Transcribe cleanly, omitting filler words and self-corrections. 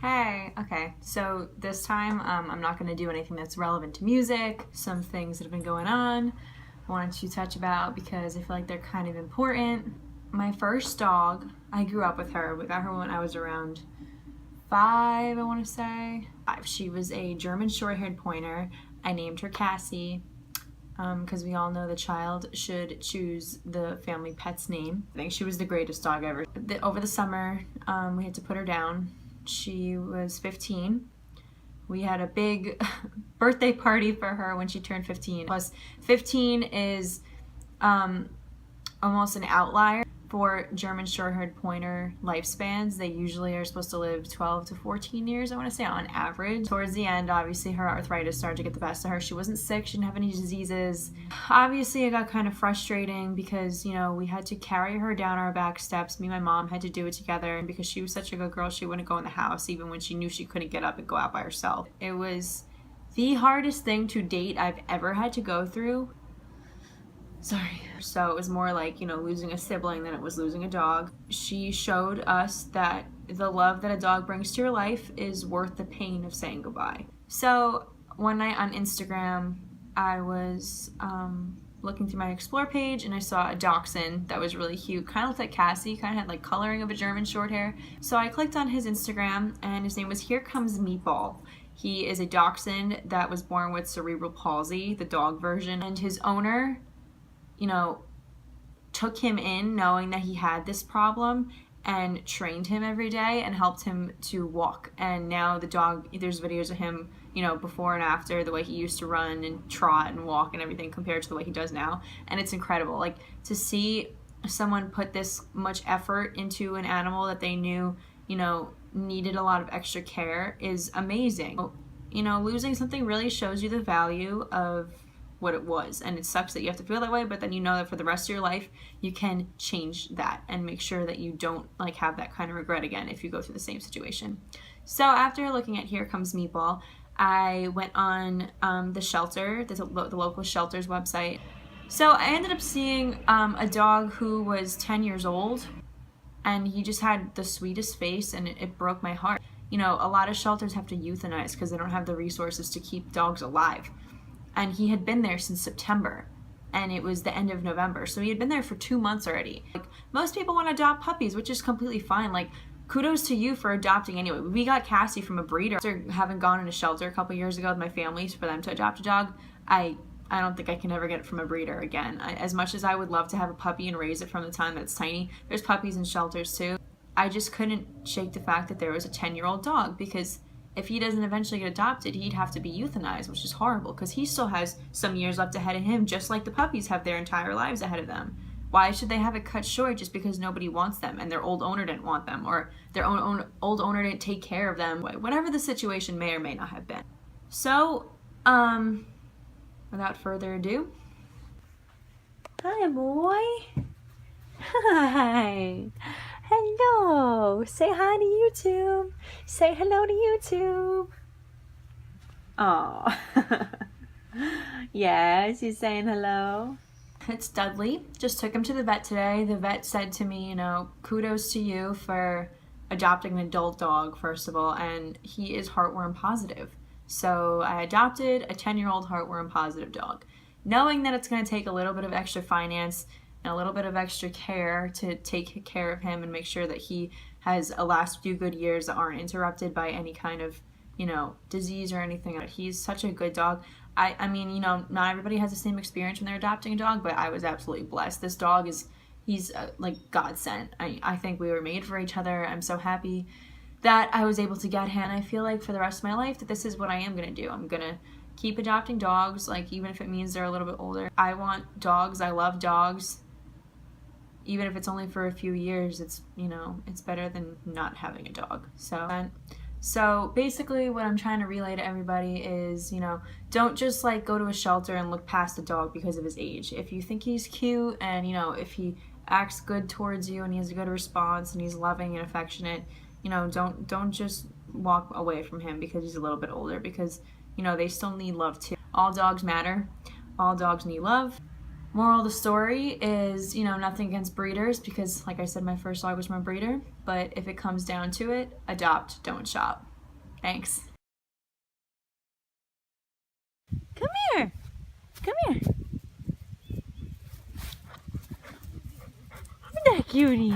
Hey, okay, so this time I'm not going to do anything that's relevant to music, some things that have been going on I wanted to touch about because I feel like they're kind of important. My first dog, I grew up with her. We got her when I was around 5, I want to say. 5. She was a German short-haired pointer. I named her Cassie because we all know the child should choose the family pet's name. I think she was the greatest dog ever. Over the summer, we had to put her down. She was 15. We had a big birthday party for her when she turned 15. Plus, 15 is almost an outlier for German short-haired pointer lifespans. They usually are supposed to live 12 to 14 years, I want to say, on average. Towards the end, obviously, her arthritis started to get the best of her. She wasn't sick. She didn't have any diseases. Obviously, it got kind of frustrating because, you know, we had to carry her down our back steps. Me and my mom had to do it together. And because she was such a good girl, she wouldn't go in the house even when she knew she couldn't get up and go out by herself. It was the hardest thing to date I've ever had to go through. Sorry. So it was more like, you know, losing a sibling than it was losing a dog. She showed us that the love that a dog brings to your life is worth the pain of saying goodbye. So one night on Instagram, I was looking through my Explore page and I saw a dachshund that was really cute. Kind of looked like Cassie, kind of had like coloring of a German short hair. So I clicked on his Instagram and his name was Here Comes Meatball. He is a dachshund that was born with cerebral palsy, the dog version, and his owner, you know, took him in knowing that he had this problem and trained him every day and helped him to walk. And now the dog, there's videos of him, you know, before and after, the way he used to run and trot and walk and everything compared to the way he does now. And it's incredible. Like, to see someone put this much effort into an animal that they knew, you know, needed a lot of extra care is amazing. You know, losing something really shows you the value of what it was, and it sucks that you have to feel that way, but then you know that for the rest of your life you can change that and make sure that you don't like have that kind of regret again if you go through the same situation. So after looking at Here Comes Meatball, I went on the shelter, the local shelter's website. So I ended up seeing a dog who was 10 years old, and he just had the sweetest face, and it broke my heart. You know, a lot of shelters have to euthanize because they don't have the resources to keep dogs alive. And he had been there since September, and it was the end of November. So he had been there for 2 months already. Like, most people want to adopt puppies, which is completely fine. Like, kudos to you for adopting anyway. We got Cassie from a breeder. After having gone in a shelter a couple years ago with my family for them to adopt a dog, I don't think I can ever get it from a breeder again. As much as I would love to have a puppy and raise it from the time that it's tiny, there's puppies in shelters too. I just couldn't shake the fact that there was a 10-year-old dog, because if he doesn't eventually get adopted, he'd have to be euthanized, which is horrible because he still has some years left ahead of him, just like the puppies have their entire lives ahead of them. Why should they have it cut short just because nobody wants them and their old owner didn't want them, or their own old owner didn't take care of them? Whatever the situation may or may not have been. So, without further ado. Hi, boy. Hi. Hello. Say hi to YouTube. Say hello to YouTube. Oh. Yes, he's saying hello. It's Dudley. Just took him to the vet today. The vet said to me, you know, kudos to you for adopting an adult dog, first of all, and he is heartworm positive. So I adopted a 10-year-old heartworm positive dog, knowing that it's going to take a little bit of extra finance and a little bit of extra care to take care of him and make sure that he has a last few good years that aren't interrupted by any kind of, you know, disease or anything. He's such a good dog. I mean, you know, not everybody has the same experience when they're adopting a dog, but I was absolutely blessed. This dog he's like God sent. I think we were made for each other. I'm so happy that I was able to get him. And I feel like for the rest of my life that this is what I am going to do. I'm going to keep adopting dogs, like even if it means they're a little bit older. I want dogs. I love dogs. Even if it's only for a few years, it's, you know, it's better than not having a dog. So basically what I'm trying to relay to everybody is, you know, don't just like go to a shelter and look past a dog because of his age. If you think he's cute and, you know, if he acts good towards you and he has a good response and he's loving and affectionate, you know, don't just walk away from him because he's a little bit older, because, you know, they still need love too. All dogs matter. All dogs need love. Moral of the story is, you know, nothing against breeders because, like I said, my first dog was from a breeder. But if it comes down to it, adopt, don't shop. Thanks. Come here. Come here. Isn't that cutie?